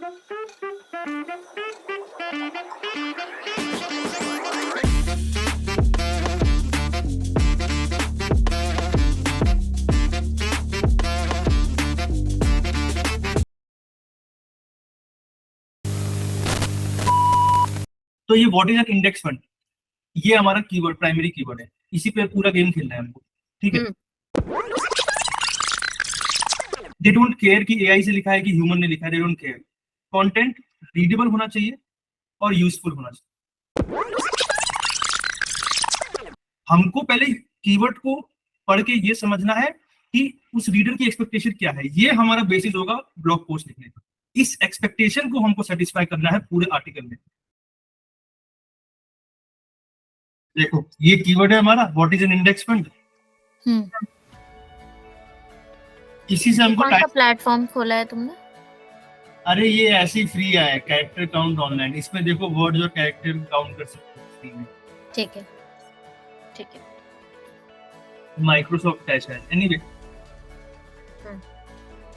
तो ये what is an index fund, ये हमारा कीवर्ड, प्राइमरी कीवर्ड है, इसी पे पूरा गेम खेलना है हमको, ठीक है। दे डोंट केयर कि एआई से लिखा है कि ह्यूमन ने लिखा है, they don't care. Content readable होना चाहिए और यूजफुल होना चाहिए। हमको पहले कीवर्ड को पढ़ के ये समझना है कि उस रीडर की एक्सपेक्टेशन क्या है, ये हमारा बेसिस होगा ब्लॉग पोस्ट लिखने का। इस एक्सपेक्टेशन को हमको सेटिस्फाई करना है पूरे आर्टिकल में। देखो ये कीवर्ड है हमारा, what is an index fund. इसी से हमको कौन सा प्लेटफॉर्म खोला है तुमने? अरे ये ऐसे ही फ्री है, कैरेक्टर काउंट ऑनलाइन। इसमें देखो वर्ड्स और कैरेक्टर काउंट कर सकते हो फ्री में। ठीक है, ठीक है। माइक्रोसॉफ्ट टैच है। Anyway,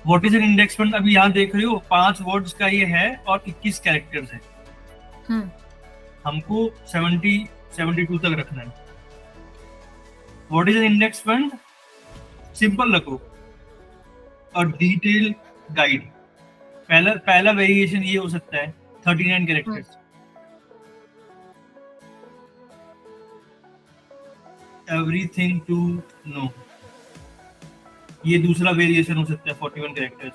what is an index fund, अभी यहाँ देख रहे हो 5 वर्ड्स का ये है और 21 कैरेक्टर्स है। हमको 72 तक रखना है। What is an index fund, simple रखो और डिटेल गाइड। पहला वेरिएशन ये हो सकता है 39 कैरेक्टर्स। एवरीथिंग टू नो, ये दूसरा वेरिएशन हो सकता है 41 characters.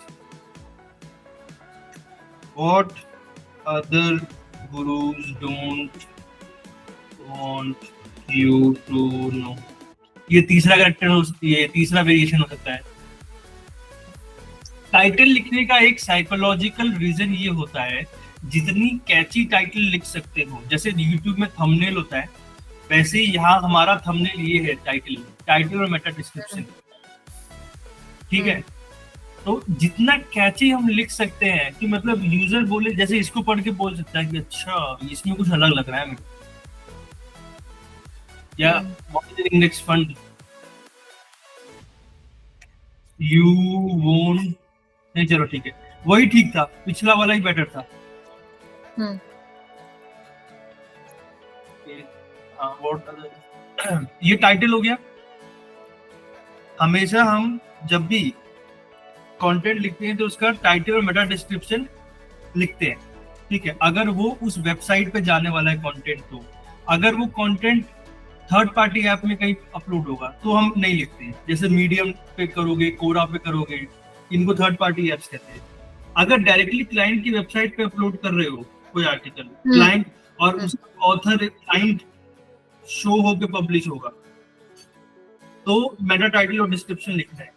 What other gurus don't want you to know, ये तीसरा कैरेक्टर हो, ये तीसरा वेरिएशन हो सकता है। टाइटल लिखने का एक साइकोलॉजिकल रीजन ये होता है, जितनी कैची टाइटल लिख सकते हो, जैसे यूट्यूब में थंबनेल होता है, वैसे ही यहाँ हमारा थंबनेल ये है, टाइटल और मेटा डिस्क्रिप्शन, ठीक है। तो जितना कैची हम लिख सकते हैं कि मतलब यूजर बोले, जैसे इसको पढ़ के बोल सकता है कि अच्छा इसमें कुछ अलग लग रहा है मेरे, या what is index fund, you won't, नहीं चलो ठीक है, वही ठीक था, पिछला वाला ही बेटर था। ये टाइटल हो गया। हमेशा हम जब भी कंटेंट लिखते हैं तो उसका टाइटल और मेटा डिस्क्रिप्शन लिखते हैं, ठीक है। अगर वो उस वेबसाइट पे जाने वाला है कंटेंट, तो अगर वो कंटेंट थर्ड पार्टी ऐप में कहीं अपलोड होगा तो हम नहीं लिखते हैं। जैसे मीडियम पे करोगे, कोरा पे करोगे, इनको थर्ड पार्टी एप्स कहते हैं। अगर डायरेक्टली क्लाइंट की वेबसाइट पे अपलोड कर रहे हो कोई आर्टिकल, क्लाइंट और उसका ऑथर क्लाइंट शो होके पब्लिश होगा, तो मेटा टाइटल और डिस्क्रिप्शन लिखना है।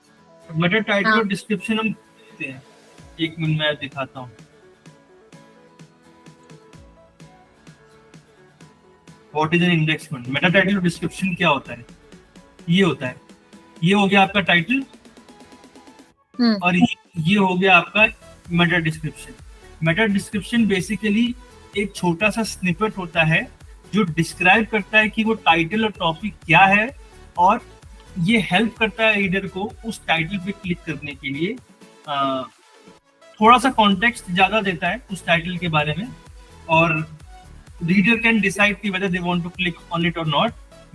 मेटा टाइटल और डिस्क्रिप्शन हम लिखते हैं, एक मिनट मैं दिखाता हूँ। What is an index fund, Meta title और डिस्क्रिप्शन क्या होता है, ये होता है, ये हो गया आपका टाइटल और ये हो गया आपका Meta description. Meta description basically एक छोटा सा स्निपेट होता है जो डिस्क्राइब करता है कि वो टाइटल और टॉपिक क्या है, और ये हेल्प करता है रीडर को उस टाइटल पे क्लिक करने के लिए। थोड़ा सा कॉन्टेक्स्ट ज्यादा देता है उस टाइटल के बारे में, और रीडर कैन डिसाइड कि whether they want to click on it or not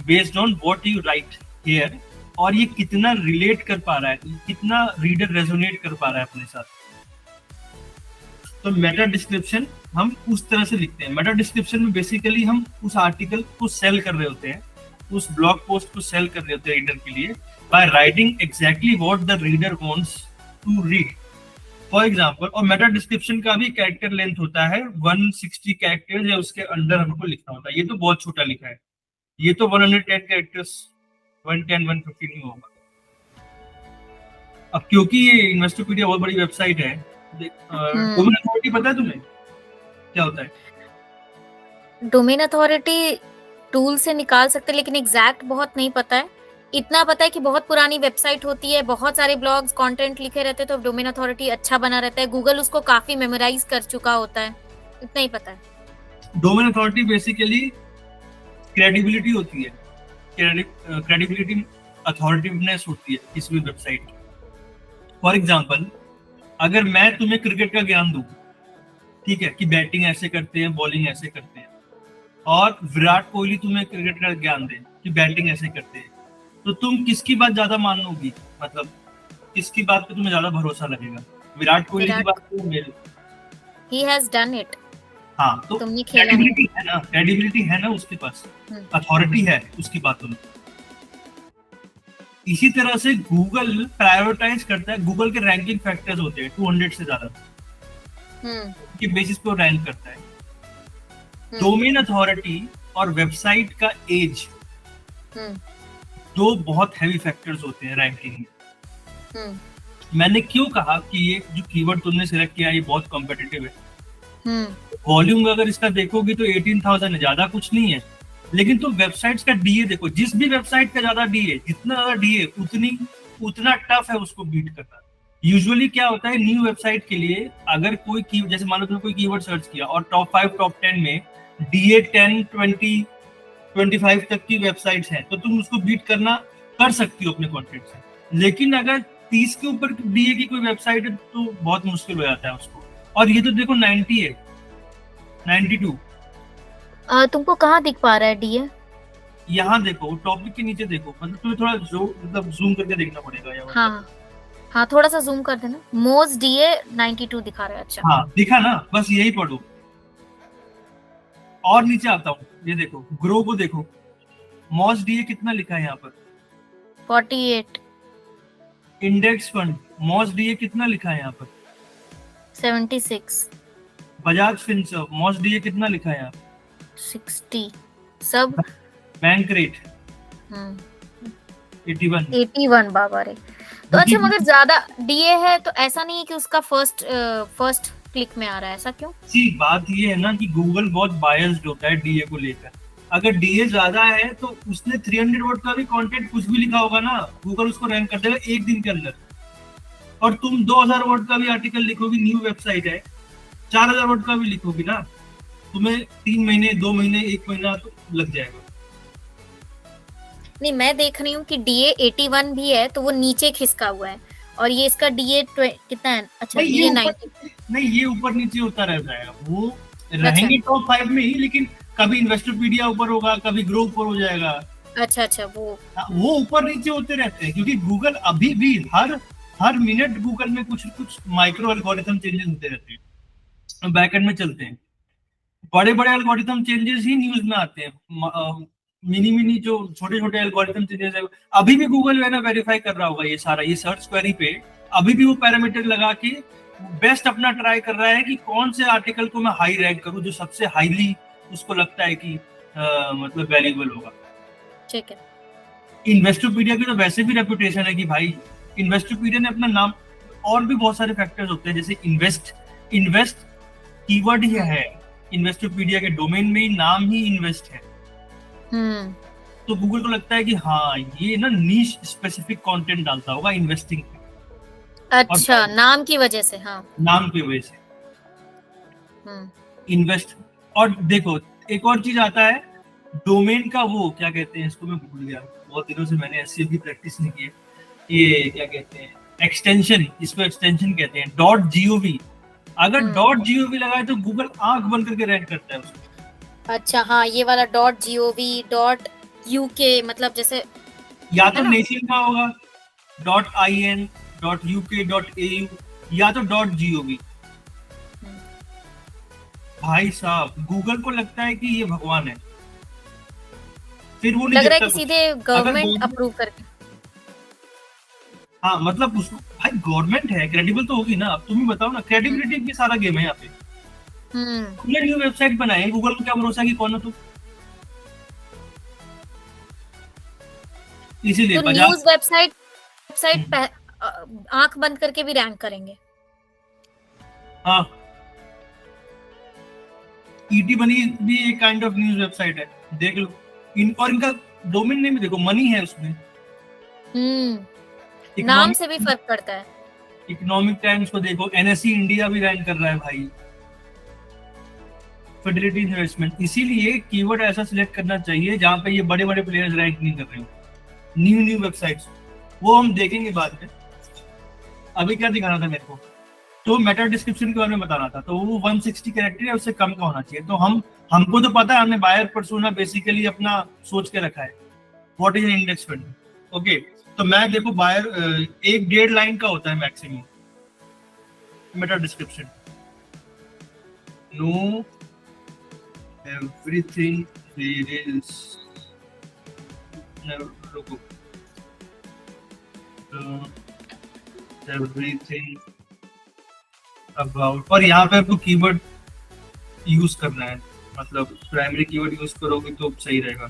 based on what you write here, और ये कितना रिलेट कर पा रहा है, कितना रीडर रेजोनेट कर पा रहा है अपने साथ। तो मेटा डिस्क्रिप्शन हम उस तरह से लिखते हैं। मेटा डिस्क्रिप्शन में बेसिकली हम उस आर्टिकल को सेल कर रहे होते हैं, उस ब्लॉग पोस्ट को सेल कर रहे होते हैं रीडर के लिए, by writing exactly what the reader wants to read, for example. और मेटा डिस्क्रिप्शन का भी कैरेक्टर लेंथ होता है 160 कैरेक्टर्स, या उसके अंडर हमको लिखना होता है। ये तो बहुत छोटा लिखा है, ये तो 110 कैरेक्टर्स, 110 150 नहीं होगा। अब क्योंकि ये इन्वेस्टोपीडिया बहुत बड़ी वेबसाइट है, डोमेन अथॉरिटी पता है तुम्हें क्या होता है? डोमेन अथॉरिटी टूल से निकाल सकते, लेकिन एग्जैक्ट बहुत नहीं पता है। इतना पता है कि बहुत पुरानी वेबसाइट होती है, बहुत सारे ब्लॉग्स कंटेंट लिखे रहते हैं, तो डोमेन अथॉरिटी अच्छा बना रहता है, गूगल उसको काफी मेमोराइज कर चुका होता है, इतना ही पता है। डोमेन अथॉरिटी बेसिकली क्रेडिबिलिटी होती है, क्रेडिबिलिटी अथॉरिटिवनेस होती है किसी भी वेबसाइट की। फॉर एग्जाम्पल, अगर मैं तुम्हें क्रिकेट का ज्ञान दूं, ठीक है, कि बैटिंग ऐसे करते हैं, बॉलिंग ऐसे करते हैं, और विराट कोहली तुम्हें क्रिकेट का ज्ञान दे कि बैटिंग ऐसे करते हैं, तो तुम किसकी बात ज्यादा मानोगी? मतलब किसकी बात पे तुम्हें ज्यादा भरोसा लगेगा, विराट कोहली की बात पे मेरे? He has done it. हाँ, तो तुमने खेला क्रेडिबिलिटी है ना, क्रेडिबिलिटी है ना उसके पास, अथॉरिटी है उसकी बातों में। इसी तरह से गूगल प्रायोरिटाइज करता है, गूगल के रैंकिंग फैक्टर्स होते हैं 200 से ज्यादा के बेसिस पे रैंक करता है। डोमेन अथॉरिटी और वेबसाइट का एज दो बहुत हैवी फैक्टर्स होते हैं रैंकिंग में। मैंने क्यों कहा कि ये जो कीवर्ड तुमने सिलेक्ट किया ये बहुत कॉम्पिटिटिव है। वॉल्यूम अगर इसका देखोगे तो 18,000 है, ज्यादा कुछ नहीं है, लेकिन तुम वेबसाइट्स का डीए देखो, जिस भी वेबसाइट का ज्यादा डीए, जितना ज्यादा डीए उतना टफ है उसको बीट करना। यूजुअली क्या होता है, न्यू वेबसाइट के लिए अगर कोई की, जैसे मान लो तुमने कोई कीवर्ड सर्च किया और टॉप 5 टॉप 10 में डीए 10 20 25 तक की वेबसाइट्स हैं, तो तुम उसको बीट करना कर सकती हो अपने कंटेंट से। लेकिन अगर 30 के ऊपर डीए की कोई वेबसाइट है तो बहुत मुश्किल हो जाता है उसको। और ये तो देखो 90 है, 92। तुमको कहाँ दिख पा रहा है डीए? यहाँ देखो, टॉपिक के नीचे देखो, मतलब तुम्हें थोड़ा मतलब जूम करके देखना पड़ेगा यहाँ। हाँ, थोड़ा सा जूम कर देना। मोज डीए 92 दिखा रहा है। अच्छा, हाँ दिखा ना, बस यही पढ़ो। और नीचे आता हूँ, ये देखो ग्रो को देखो, मोज डीए कितना लिखा है यहाँ पर? 48। इंडेक्स फंड मोज डीए कितना लिखा है यहाँ पर? 76। बजाज फिनसर्व मोज डीए कितना लिखा है यहाँ? 60। सब बैंक रेट 81 बाबा रे। तो अच्छा, मगर ज्यादा डीए है तो ऐसा नहीं है कि उसका फर्स्ट क्लिक में आ रहा है, ऐसा क्यों? जी, बात ये है ना कि गूगल बहुत बायस्ड होता है डीए को लेकर। अगर डीए ज्यादा है तो उसने 300 वर्ड का भी कंटेंट कुछ भी लिखा होगा ना, गूगल उसको रैंक कर देगा एक दिन के अंदर। और तुम 2000 वर्ड का भी आर्टिकल लिखोगी, न्यू वेबसाइट है, 4000 वर्ड का भी लिखोगी ना, तुम्हें 3 महीने 2 महीने 1 महीना तो लग जाएगा। नहीं, मैं देख रही हूँ कि डीए 81 भी है तो वो नीचे खिसका हुआ है, और ये इसका डीए कितना है? अच्छा, डीए 90। नहीं, ये ऊपर नीचे होता रह जाएगा, वो रहेंगे टॉप 5 में ही, लेकिन कभी इन्वेस्टोपीडिया ऊपर होगा, कभी ग्रो ऊपर हो जाएगा। अच्छा, वो ऊपर नीचे होते रहते हैं, क्योंकि गूगल अभी भी हर मिनट गूगल में कुछ माइक्रो एल्गोरिथम चेंजेस होते रहते हैं, बैकएंड में चलते हैं। बड़े एल्गोरिथम चेंजेस ही न्यूज में आते हैं, मिनी जो छोटे एल्गोरिथम चेंजेस है अभी भी गूगल है ना वेरीफाई कर रहा होगा ये सारा। ये सर्च क्वेरी पे अभी भी वो पैरामीटर लगा के बेस्ट अपना ट्राई कर रहा है कि कौन से आर्टिकल को मैं हाई रैंक करूं, जो सबसे हाईली उसको लगता है कि मतलब वैल्यूएबल होगा। ठीक है। इन्वेस्टोपीडिया की तो वैसे भी रेपुटेशन है कि भाई इन्वेस्टोपीडिया ने अपना नाम, और भी बहुत सारे फैक्टर्स होते हैं, जैसे इन्वेस्ट कीवर्ड ही है, इन्वेस्टोपीडिया के डोमेन में ही नाम ही इन्वेस्ट है। तो गूगल को लगता है कि हाँ ये ना नीश स्पेसिफिक कंटेंट डालता होगा इन्वेस्टिंग। अच्छा, नाम की वजह से। हाँ, नाम की वजह से इन्वेस्ट। और देखो एक और चीज आता है, डोमेन का वो क्या कहते हैं इसको, मैं भूल गया, बहुत दिनों से मैंने एसईओ की प्रैक्टिस नहीं की है। ये क्या कहते हैं, एक्सटेंशन, इसको एक्सटेंशन कहते हैं, .gov। अगर .gov लगाए तो गूगल आंख बंद करके रैंक करता है उसको। अच्छा, हाँ, ये वाला .gov, .uk, मतलब जैसे या तो नेशन का होगा, .in, .uk, .au, या तो .gov। भाई साहब, गूगल को लगता है कि ये भगवान है, फिर वो लग रहा है कि सीधे गवर्नमेंट अप्रूव करके। हाँ, मतलब उसको भाई गवर्नमेंट है, क्रेडिबल तो होगी ना। अब तुम ही बताओ ना, क्रेडिबिलिटी की सारा गेम है यहाँ पे। तुमने न्यू वेबसाइट बनाई है, गूगल को क्या भरोसा कि कौन हो तुम? इसीलिए तो न्यूज़ वेबसाइट आंख बंद करके भी रैंक करेंगे। हाँ, ईटी बनी भी एक काइंड ऑफ न्यूज़ वेबसाइट है, देख लो। और इनका डोमेन नेम भी देखो, मनी है उसमें। नाम से भी फर्क पड़ता है। इकोनॉमिक टाइम्स को देखो, एनएसई इंडिया भी रैंक कर रहा है भाई, फिडेलिटी इन्वेस्टमेंट। इसीलिए कीवर्ड ऐसा सिलेक्ट करना चाहिए जहां पे ये बड़े प्लेयर्स रैंक नहीं कर रहे हो, न्यू वेबसाइट्स। वो हम देखेंगे बाद में। अभी क्या दिखाना था मेरे को? तो मेटा डिस्क्रिप्शन के बारे में बता रहा था, तो वो 160 कैरेक्टर है, उससे कम का होना चाहिए। तो हमको तो पता है, हमने बायर पर्सोना बेसिकली अपना सोच के रखा है what is an index fund. Okay, तो मैं देखो बायर 1-1.5 लाइन का होता है maximum meta description. Know everything there is, रुको, एवरीथिंग अबाउट, और यहाँ पे आपको कीवर्ड यूज करना है, मतलब प्राइमरी कीवर्ड यूज करोगे तो सही रहेगा।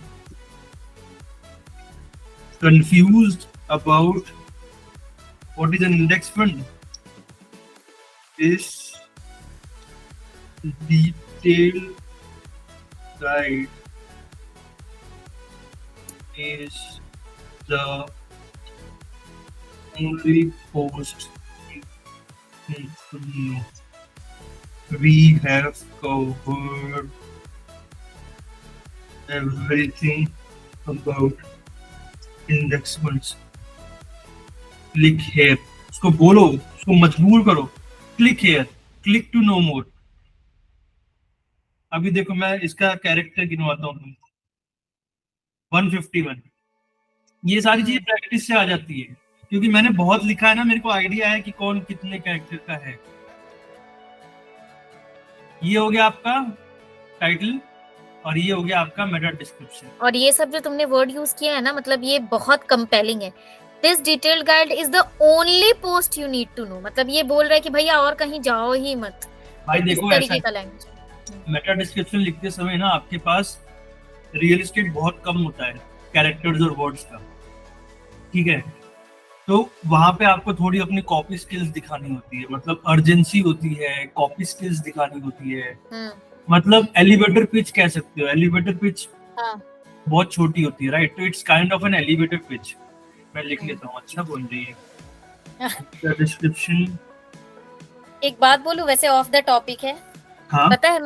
Confused about what is an index fund, this detail guide is the only post you need to know. We have covered everything about index funds. Click here. उसको बोलो, उसको मजबूर करो, click here, click to know more. अभी देखो मैं इसका character गिनवाता हूँ, 151। ये सारी चीजें प्रैक्टिस से आ जाती है, क्योंकि मैंने बहुत लिखा है ना, मेरे को आइडिया है कि कौन कितने कैरेक्टर का है। ये हो गया आपका टाइटल और ये हो गया आपका मेटा डिस्क्रिप्शन। और ये सब जो तुमने वर्ड यूज किया है ना, मतलब ये बहुत कंपेलिंग है। This detailed guide is the only post you need to know, मतलब ये बोल रहा है कि भैया और कहीं जाओ ही मत। भाई देखो, इस तरीके का लैंग्वेज। मेटा डिस्क्रिप्शन लिखते समय ना आपके पास रियल एस्टेट बहुत कम होता है कैरेक्टर्स और वर्ड्स का, ठीक है? तो वहां पे आपको थोड़ी अपनी कॉपी स्किल्स दिखानी होती है, मतलब अर्जेंसी होती है, कॉपी स्किल्स दिखानी होती है। मतलब एलिवेटर पिच कह सकते हो, एलिवेटर पिच बहुत छोटी होती है, राइट? तो it's kind of an elevator pitch. मैं लिख लेता हूँ, अच्छा बोल रही है डिस्क्रिप्शन। एक बात बोलूं, वैसे ऑफ द टॉपिक है। हाँ? पता है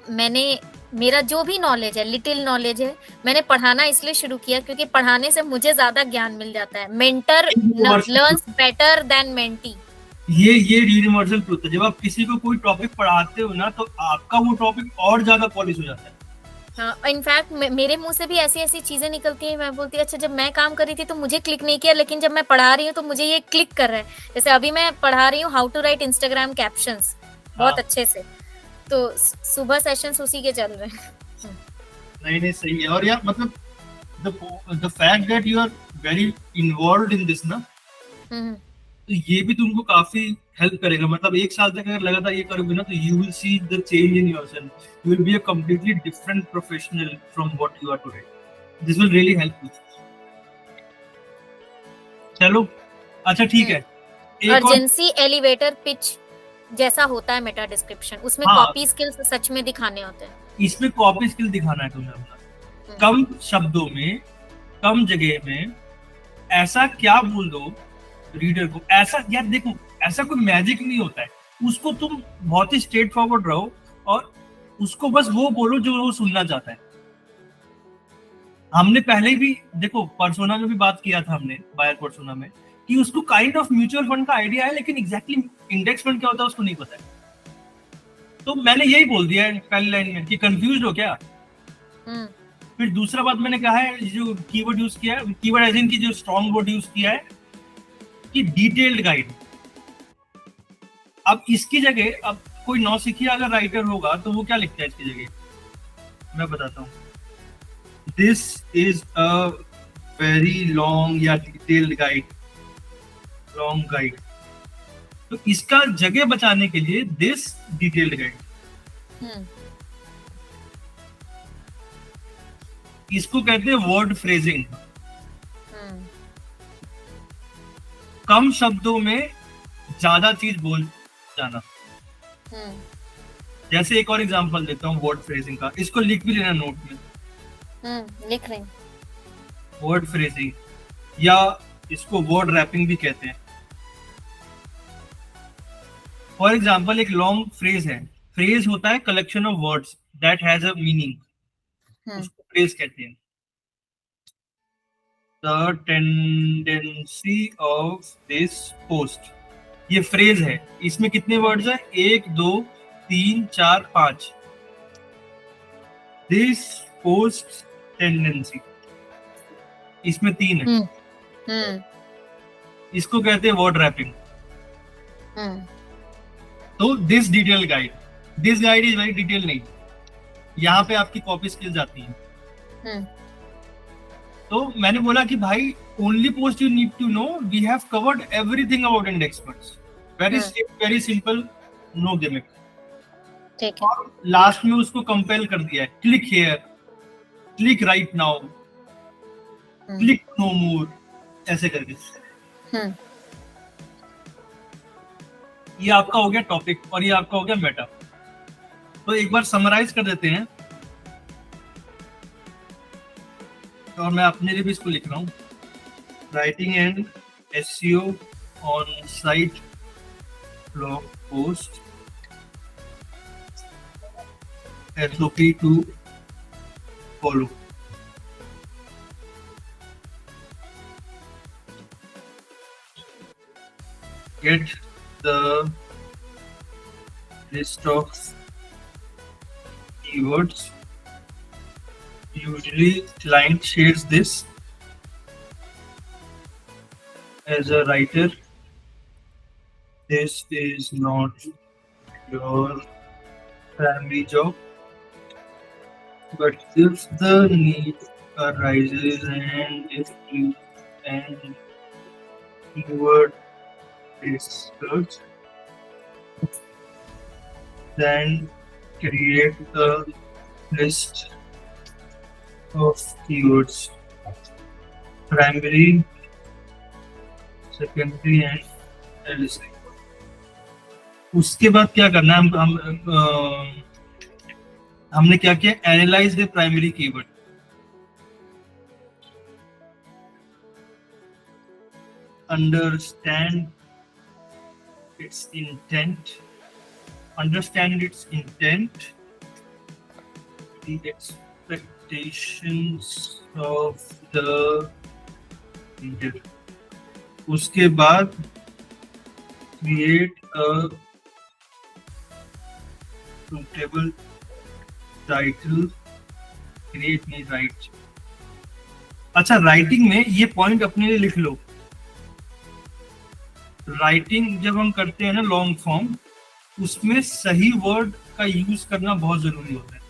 मैंने मेरा जो भी नॉलेज है, लिटिल नॉलेज है, मैंने पढ़ाना इसलिए शुरू किया क्योंकि पढ़ाने से मुझे ज्यादा ज्ञान मिल जाता है। Mentor learns better than mentee. ये यूनिवर्सल ट्रुथ है। जब आप किसी को कोई टॉपिक पढ़ाते हो ना, तो आपका वो टॉपिक और ज्यादा पॉलिश हो जाता है। हाँ, इनफैक्ट मेरे मुंह से भी ऐसी चीजें निकलती हैं। मैं बोलती अच्छा, जब मैं काम कर रही थी तो मुझे क्लिक नहीं किया, लेकिन जब मैं पढ़ा रही हूँ तो मुझे ये क्लिक कर रहा है। जैसे अभी मैं पढ़ा रही हूँ how to write Instagram captions बहुत अच्छे से, तो सुबह सेशंस उसी के चल रहे हैं। नहीं सही है। और यार मतलब the fact that you are very involved in this ना, तो ये भी तुमको काफी हेल्प करेगा। मतलब 1 साल तक अगर लगातार ये करोगे ना, तो you will see the change in yourself. You will be a completely different professional from what you are today. This will really help you. चलो अच्छा ठीक है। अर्जेंसी एलिवेटर पिच जैसा होता है मेटा डिस्क्रिप्शन, उसमें कॉपी स्किल्स सच में दिखाने होते हैं। इसमें कॉपी स्किल दिखाना है तुम्हें अपना। कम शब्दों में, कम जगह में ऐसा क्या बोल दो रीडर को। ऐसा यार देखो, ऐसा कोई मैजिक नहीं होता है। उसको तुम बहुत ही स्ट्रेट फॉरवर्ड रहो और उसको बस वो बोलो जो वो सुनना चाहता है। हमने पहले भी देखो पर्सोना में भी बात किया था हमने, बायर पर्सोना में, कि उसको काइंड ऑफ म्यूचुअल फंड का आइडिया है, लेकिन एग्जैक्टली इंडेक्स फंड क्या होता है उसको नहीं पता है। तो मैंने यही बोल दिया है पहली लाइन में कि कंफ्यूज हो क्या। फिर दूसरा बात मैंने कहा है, जो कीवर्ड यूज किया है, कीवर्ड एज इन की जो स्ट्रॉन्ग वर्ड यूज किया है कि डिटेल्ड गाइड। अब इसकी जगह, अब कोई नौसिखिया अगर राइटर होगा तो वो क्या लिखता है इसकी जगह, मैं बताता हूँ। This is a very long या डिटेल्ड गाइड, लॉन्ग गाइड। तो इसका जगह बचाने के लिए दिस डिटेल्ड गाइड, इसको कहते हैं वर्ड फ्रेजिंग। कम शब्दों में ज्यादा चीज बोल जाना। जैसे एक और एग्जांपल देता हूँ वर्ड फ्रेजिंग का, इसको लिख भी लेना नोट में। लिख रहे हैं। वर्ड फ्रेजिंग या इसको वर्ड रैपिंग भी कहते हैं। फॉर एग्जाम्पल, एक लॉन्ग फ्रेज है। फ्रेज होता है collection of words that has a meaning, उसको फ्रेज कहते हैं। The tendency of this post, ये फ्रेज है, इसमें कितने वर्ड्स है? 1 2 3 4 5। दिस पोस्ट टेंडेंसी, इसमें 3 है। इसको कहते हैं वर्ड रैपिंग। तो this detail guide, this guide is very detail नहीं, यहाँ पे आपकी कॉपी स्किल्स आती हैं। तो मैंने बोला कि भाई only post you need to know, we have covered everything about index words, very simple, no gimmick. ठीक है। और लास्ट में उसको कंपेल कर दिया है, click here, click right now, click no more, ऐसे करके। ये आपका हो गया टॉपिक और ये आपका हो गया मेटा। तो एक बार समराइज कर देते हैं, और मैं अपने लिए भी इसको लिख रहा हूँ। Writing and SEO on site blog post, SOP to follow. Get the list of keywords. Usually client shares this. As a writer, this is not your primary job, but if the need arises and if you and keyword is searched, then create a list of keywords, primary, secondary and tertiary. उसके बाद क्या करना है? हमने क्या किया? Analyse the primary keyword, understand it's intent, understand its intent, the expectations of the reader. उसके बाद create a suitable title, create me write. अच्छा, राइटिंग में ये पॉइंट अपने लिए लिख लो। राइटिंग जब हम करते हैं ना लॉन्ग फॉर्म, उसमें सही वर्ड का यूज करना बहुत जरूरी होता है।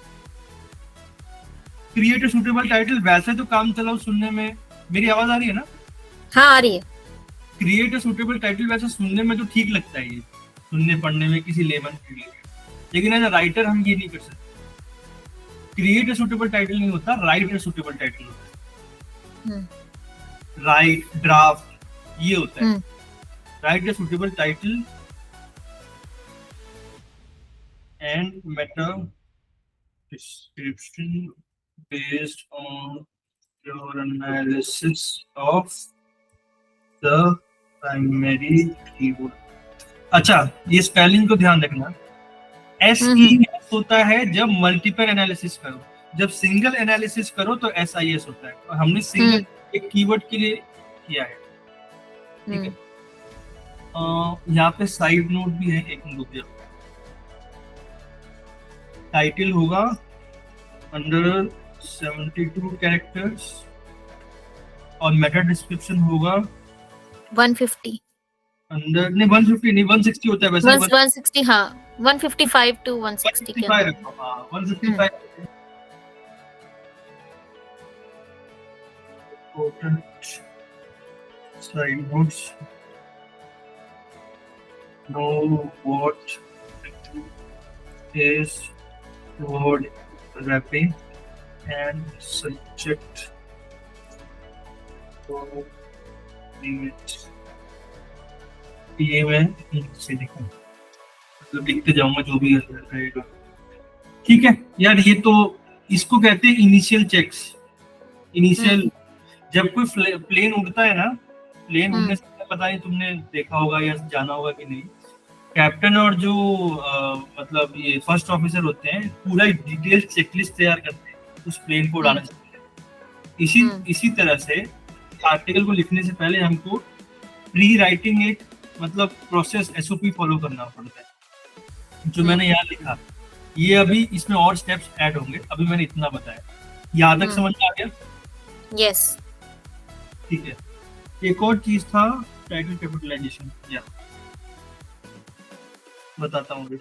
क्रिएट अ सूटेबल टाइटल वैसे तो काम चलाओ सुनने में, मेरी आवाज आ रही है ना? हाँ आ रही है। क्रिएट अ सूटेबल टाइटल वैसे सुनने में तो ठीक लगता है, ये सुनने पढ़ने में किसी लेमन के लिए, लेकिन एज अ राइटर हम ये नहीं कर सकते। क्रिएट अ सूटेबल टाइटल नहीं होता, राइट अ सूटेबल टाइटल होता है। राइट, ड्राफ्ट, ये होता है। Right a suitable title and meta description based on your analysis of the primary keyword. अच्छा, ये स्पेलिंग को ध्यान रखना। SES होता है जब मल्टीपल एनालिसिस करो, जब सिंगल एनालिसिस करो तो SIS होता है, और हमने सिंगल एक कीवर्ड के लिए किया है। ठीक है। यहाँ पे साइड नोट भी है, एक मिनट। टाइटल होगा अंडर 72 कैरेक्टर्स और मेटा डिस्क्रिप्शन होगा 150 अंडर, नहीं 150 नहीं 160 होता है वैसे। 160, हाँ 155 to 160 के अंदर। 155 important side notes, know what is word wrapping and subject for image. ये मैं इनसे लिखूं, मतलब लिखते जाऊंगा जो भी रहेगा। ठीक है यार, ये तो इसको कहते हैं इनिशियल चेक्स। इनिशियल जब कोई प्लेन उड़ता है ना, प्लेन उड़ने से पता नहीं तुमने देखा होगा या जाना होगा कि नहीं, कैप्टन और जो मतलब ये फर्स्ट ऑफिसर होते हैं पूरा डिटेल चेकलिस्ट तैयार करते हैं उस प्लेन को उड़ाने से पहले। इसी तरह से आर्टिकल को लिखने से पहले हमको प्री राइटिंग इट मतलब प्रोसेस एसओपी फॉलो करना पड़ता है। जो मैंने यहाँ लिखा, ये अभी इसमें और स्टेप्स ऐड होंगे, अभी मैंने इतना बताया। यहाँ तक समझ में आ गया? यस। ठीक है। एक और चीज था टाइटल कैपिटलाइजेशन, या बताता हूँ।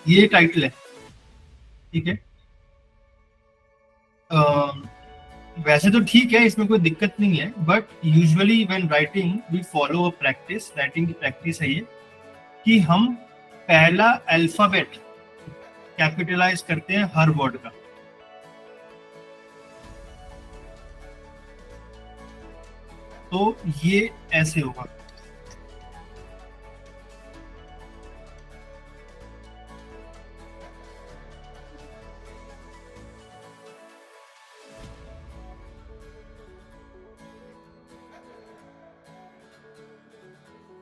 ये टाइटल है, ठीक है। वैसे तो ठीक है, इसमें कोई दिक्कत नहीं है, but usually when writing we follow a practice. Writing की प्रैक्टिस है ये कि हम पहला अल्फाबेट कैपिटलाइज करते हैं हर वर्ड का। तो ये ऐसे होगा,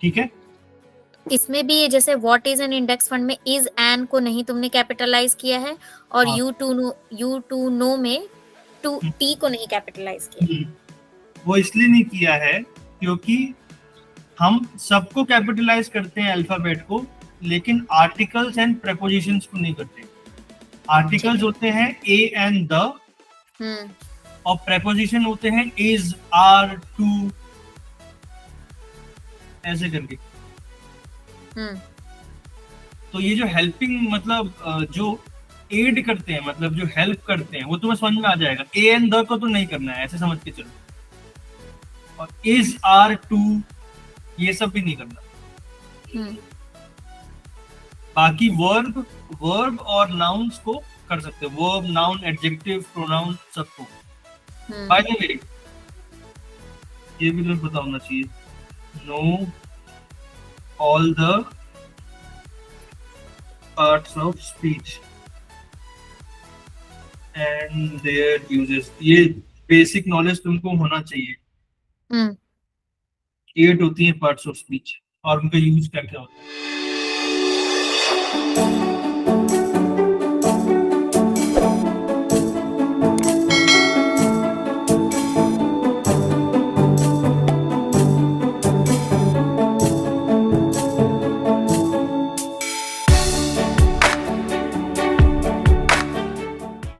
ठीक है। इसमें भी जैसे what is an index fund में इज एन को नहीं तुमने कैपिटलाइज किया है, और हाँ। यू टू नो में टू टी को नहीं कैपिटलाइज किया। वो इसलिए नहीं किया है क्योंकि हम सबको कैपिटलाइज करते हैं अल्फाबेट को, लेकिन आर्टिकल्स एंड प्रेपोजिशंस को नहीं करते। आर्टिकल्स होते हैं ए एंड द, और प्रेपोजिशन होते हैं इज, आर, टू, ऐसे करके। तो ये जो हेल्पिंग मतलब जो एड करते हैं, मतलब जो हेल्प करते हैं, वो तुम्हें समझ में आ जाएगा। ए एंड द को तो नहीं करना है, ऐसे समझ के चलो। और इज, आर, टू, ये सब भी नहीं करना। बाकी वर्ब और नाउन्स को कर सकते हो। वर्ब, नाउन, एडजेक्टिव, प्रोनाउन, सबको। बाय द वे, ये भी तो पता होना चाहिए। Know all the parts of speech and their uses। ये बेसिक नॉलेज तुमको होना चाहिए। 8 होती है पार्ट्स ऑफ स्पीच, और उनका यूज क्या क्या होता है।